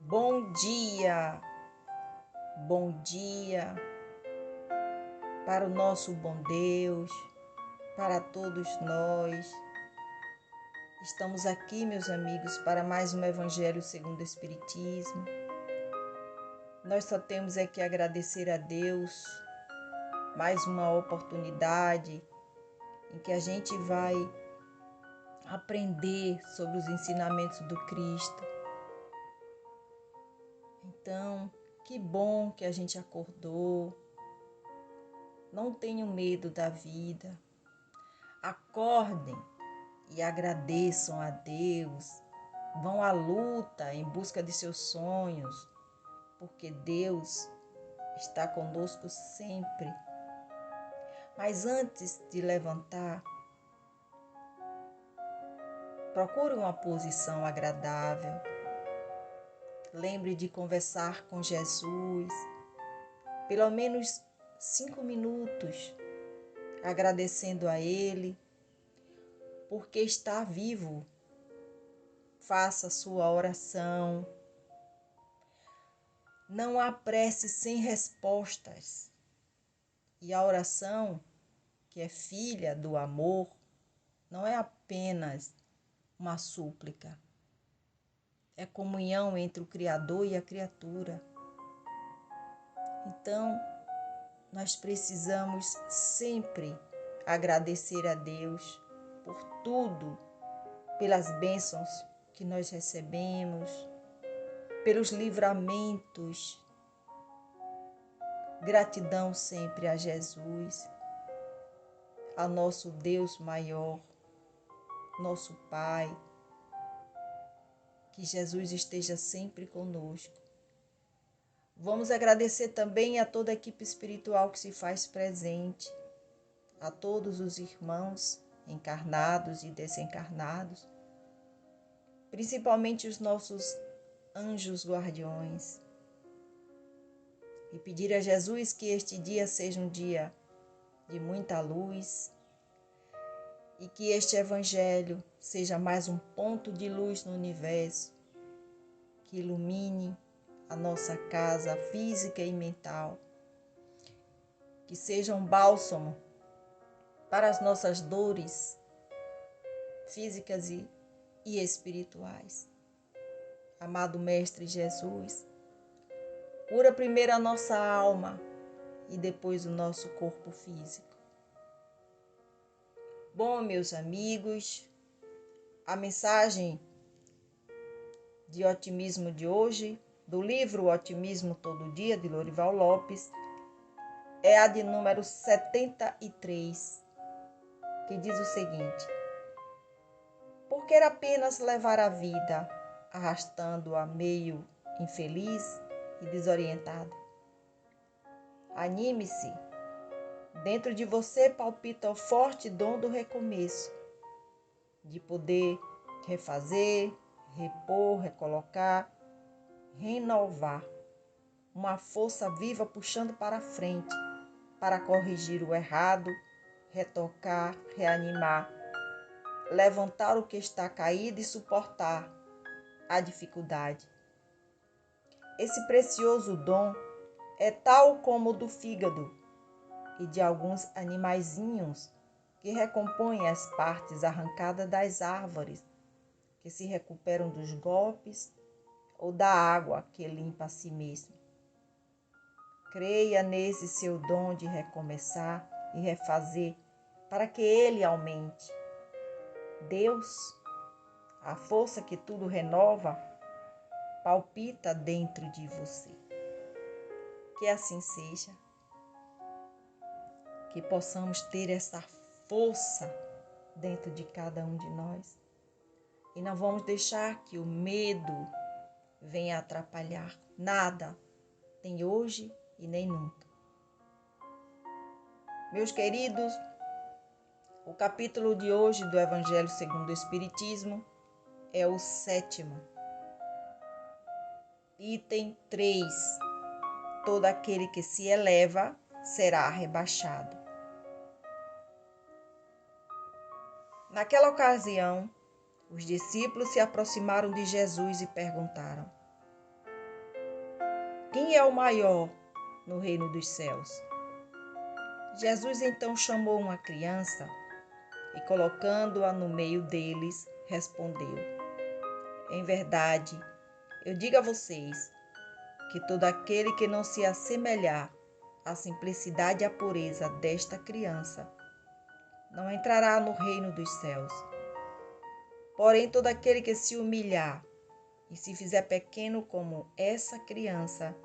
Bom dia para o nosso bom Deus, para todos nós. Estamos aqui, meus amigos, para mais um Evangelho segundo o Espiritismo. Nós só temos que agradecer a Deus mais uma oportunidade em que a gente vai aprender sobre os ensinamentos do Cristo. Então, que bom que a gente acordou. Não tenham medo da vida. Acordem e agradeçam a Deus. Vão à luta em busca de seus sonhos, porque Deus está conosco sempre. Mas antes de levantar, procure uma posição agradável. Lembre de conversar com Jesus, pelo menos 5 minutos, agradecendo a Ele, porque está vivo. Faça sua oração. Não há prece sem respostas. E a oração, que é filha do amor, não é apenas uma súplica. É comunhão entre o Criador e a criatura. Então, nós precisamos sempre agradecer a Deus por tudo, pelas bênçãos que nós recebemos, pelos livramentos. Gratidão sempre a Jesus, a nosso Deus maior, nosso Pai. Que Jesus esteja sempre conosco. Vamos agradecer também a toda a equipe espiritual que se faz presente, a todos os irmãos encarnados e desencarnados, principalmente os nossos anjos guardiões. E pedir a Jesus que este dia seja um dia de muita luz e que este Evangelho seja mais um ponto de luz no universo, que ilumine a nossa casa física e mental, que seja um bálsamo para as nossas dores físicas e espirituais. Amado Mestre Jesus, cura primeiro a nossa alma e depois o nosso corpo físico. Bom, meus amigos, a mensagem de otimismo de hoje, do livro Otimismo Todo Dia, de Lorival Lopes, é a de número 73, que diz o seguinte: por que apenas levar a vida arrastando-a meio infeliz e desorientada? Anime-se. Dentro de você palpita o forte dom do recomeço, de poder refazer, repor, recolocar, renovar. Uma força viva puxando para frente, para corrigir o errado, retocar, reanimar, levantar o que está caído e suportar a dificuldade. Esse precioso dom é tal como o do fígado e de alguns animaizinhos que recompõem as partes arrancadas das árvores, que se recuperam dos golpes ou da água que limpa a si mesmo. Creia nesse seu dom de recomeçar e refazer para que ele aumente. Deus, a força que tudo renova, palpita dentro de você. Que assim seja. Que possamos ter essa força dentro de cada um de nós. E não vamos deixar que o medo venha atrapalhar nada, nem hoje e nem nunca. Meus queridos, o capítulo de hoje do Evangelho segundo o Espiritismo é o 7º. Item 3. Todo aquele que se eleva será rebaixado. Naquela ocasião, os discípulos se aproximaram de Jesus e perguntaram: quem é o maior no reino dos céus? Jesus então chamou uma criança e, colocando-a no meio deles, respondeu: Em verdade, eu digo a vocês que todo aquele que não se assemelhar à simplicidade e à pureza desta criança não entrará no reino dos céus. Porém, todo aquele que se humilhar e se fizer pequeno como essa criança,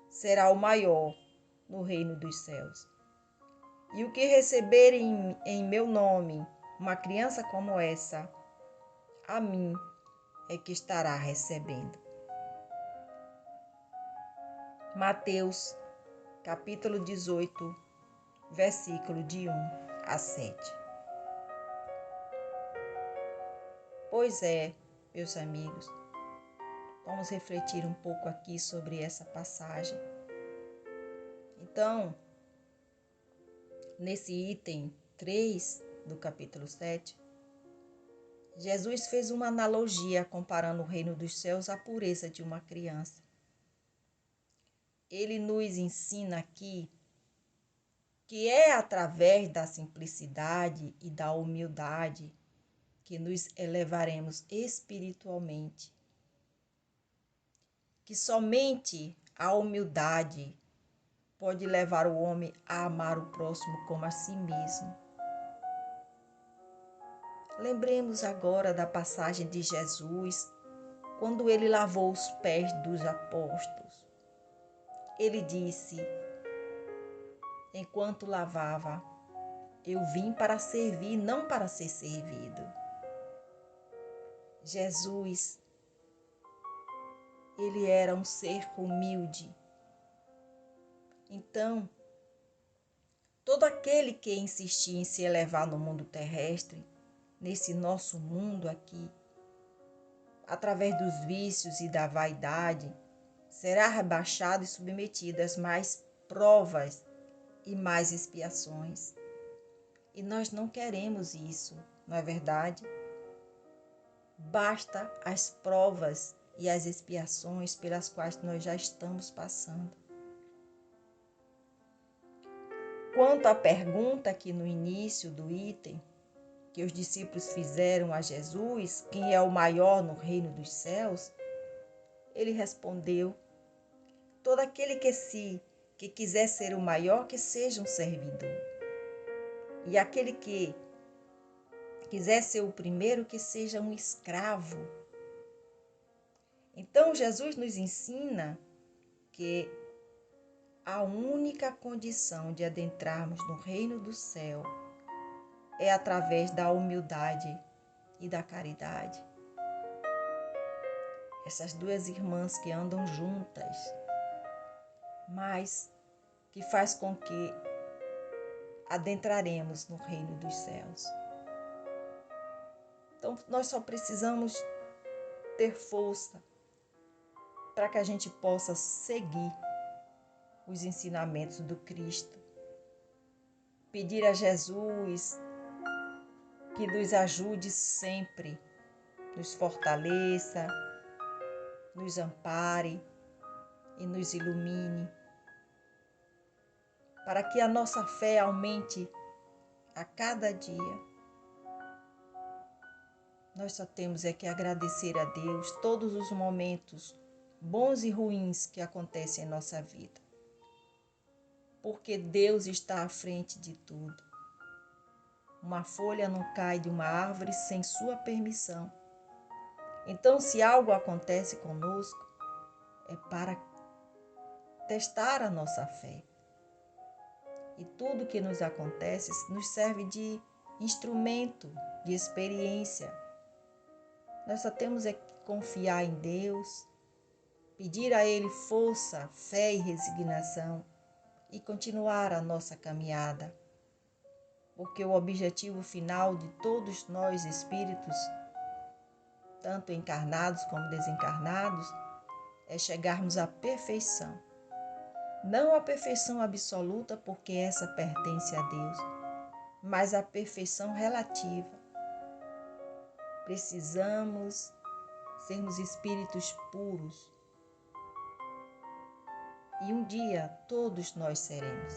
será o maior no reino dos céus. E o que receber em meu nome uma criança como essa, a mim é que estará recebendo. Mateus, capítulo 18, versículo de 1 a 7. Pois é, meus amigos, vamos refletir um pouco aqui sobre essa passagem. Então, nesse item 3 do capítulo 7, Jesus fez uma analogia comparando o reino dos céus à pureza de uma criança. Ele nos ensina aqui que é através da simplicidade e da humildade que nos elevaremos espiritualmente. Que somente a humildade pode levar o homem a amar o próximo como a si mesmo. Lembremos agora da passagem de Jesus, quando ele lavou os pés dos apóstolos. Ele disse, enquanto lavava, eu vim para servir, não para ser servido. Jesus, ele era um ser humilde. Então, todo aquele que insistir em se elevar no mundo terrestre, nesse nosso mundo aqui, através dos vícios e da vaidade, será rebaixado e submetido às mais provas e mais expiações. E nós não queremos isso, não é verdade? Basta as provas e as expiações pelas quais nós já estamos passando. Quanto à pergunta aqui no início do item, que os discípulos fizeram a Jesus, quem é o maior no reino dos céus? Ele respondeu, todo aquele que quiser ser o maior, que seja um servidor. E aquele que quiser ser o primeiro, que seja um escravo. Então, Jesus nos ensina que a única condição de adentrarmos no reino do céu é através da humildade e da caridade. Essas duas irmãs que andam juntas, mas que faz com que adentraremos no reino dos céus. Então, nós só precisamos ter força para que a gente possa seguir os ensinamentos do Cristo. Pedir a Jesus que nos ajude sempre, nos fortaleça, nos ampare e nos ilumine, para que a nossa fé aumente a cada dia. Nós só temos é que agradecer a Deus todos os momentos bons e ruins que acontecem em nossa vida, porque Deus está à frente de tudo. Uma folha não cai de uma árvore sem sua permissão. Então, se algo acontece conosco, é para testar a nossa fé. E tudo que nos acontece nos serve de instrumento, de experiência. Nós só temos é que confiar em Deus, pedir a Ele força, fé e resignação e continuar a nossa caminhada. Porque o objetivo final de todos nós espíritos, tanto encarnados como desencarnados, é chegarmos à perfeição. Não à perfeição absoluta, porque essa pertence a Deus, mas à perfeição relativa. Precisamos sermos espíritos puros, e um dia todos nós seremos.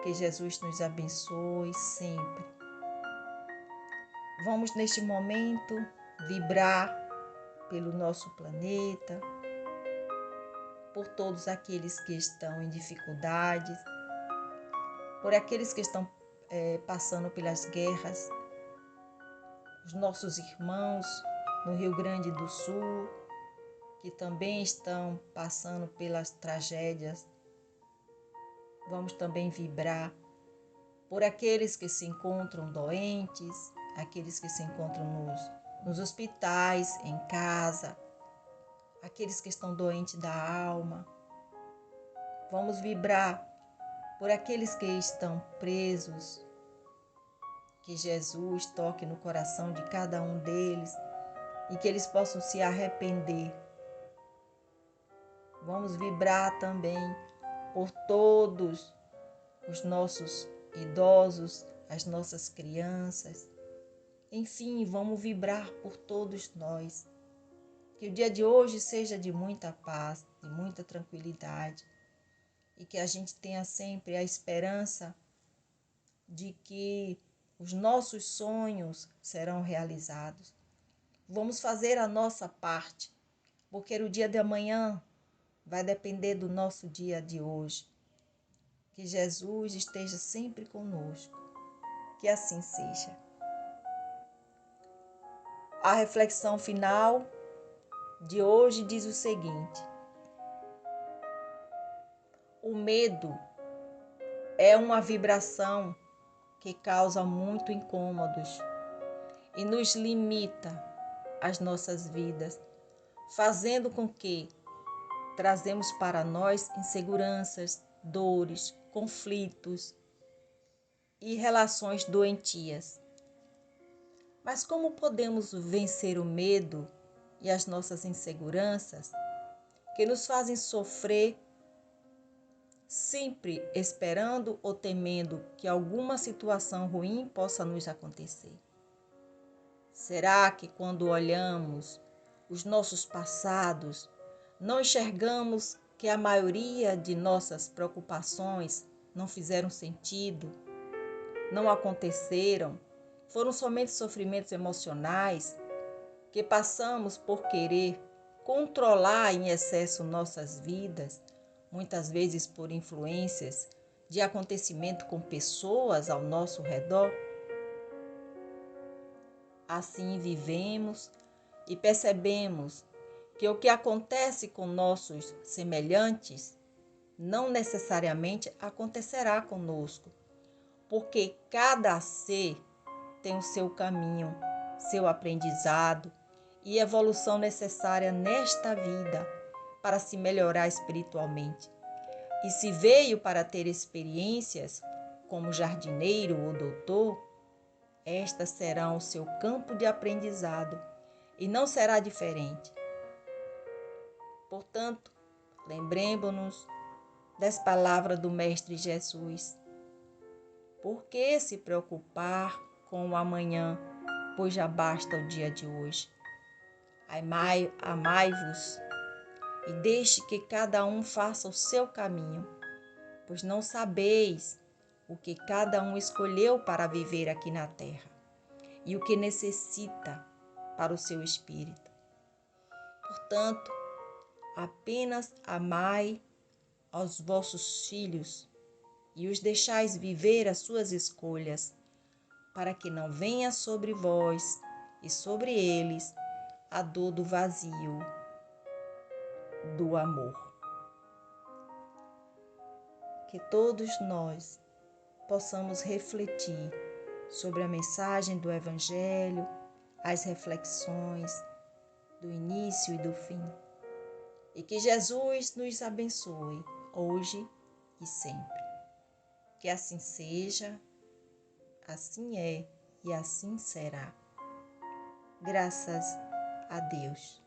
Que Jesus nos abençoe sempre. Vamos neste momento vibrar pelo nosso planeta, por todos aqueles que estão em dificuldades, por aqueles que estão passando pelas guerras, os nossos irmãos no Rio Grande do Sul, que também estão passando pelas tragédias. Vamos também vibrar por aqueles que se encontram doentes, aqueles que se encontram nos hospitais, em casa, aqueles que estão doentes da alma. Vamos vibrar por aqueles que estão presos, que Jesus toque no coração de cada um deles e que eles possam se arrepender. Vamos vibrar também por todos os nossos idosos, as nossas crianças. Enfim, vamos vibrar por todos nós. Que o dia de hoje seja de muita paz, de muita tranquilidade e que a gente tenha sempre a esperança de que os nossos sonhos serão realizados. Vamos fazer a nossa parte, porque o dia de amanhã vai depender do nosso dia de hoje. Que Jesus esteja sempre conosco. Que assim seja. A reflexão final de hoje diz o seguinte: o medo é uma vibração que causa muito incômodos e nos limita as nossas vidas, fazendo com que trazemos para nós inseguranças, dores, conflitos e relações doentias. Mas como podemos vencer o medo e as nossas inseguranças que nos fazem sofrer, sempre esperando ou temendo que alguma situação ruim possa nos acontecer? Será que quando olhamos os nossos passados, não enxergamos que a maioria de nossas preocupações não fizeram sentido, não aconteceram, foram somente sofrimentos emocionais que passamos por querer controlar em excesso nossas vidas, muitas vezes por influências de acontecimento com pessoas ao nosso redor? Assim vivemos e percebemos que o que acontece com nossos semelhantes não necessariamente acontecerá conosco, porque cada ser tem o seu caminho, seu aprendizado e evolução necessária nesta vida para se melhorar espiritualmente. E se veio para ter experiências como jardineiro ou doutor, estas serão o seu campo de aprendizado e não será diferente. Portanto, lembremos-nos das palavras do Mestre Jesus. Por que se preocupar com o amanhã, pois já basta o dia de hoje? Amai-vos e deixe que cada um faça o seu caminho, pois não sabeis o que cada um escolheu para viver aqui na terra e o que necessita para o seu espírito. Portanto, apenas amai aos vossos filhos e os deixais viver as suas escolhas, para que não venha sobre vós e sobre eles a dor do vazio do amor. Que todos nós possamos refletir sobre a mensagem do Evangelho, as reflexões do início e do fim. E que Jesus nos abençoe hoje e sempre. Que assim seja, assim é e assim será. Graças a Deus.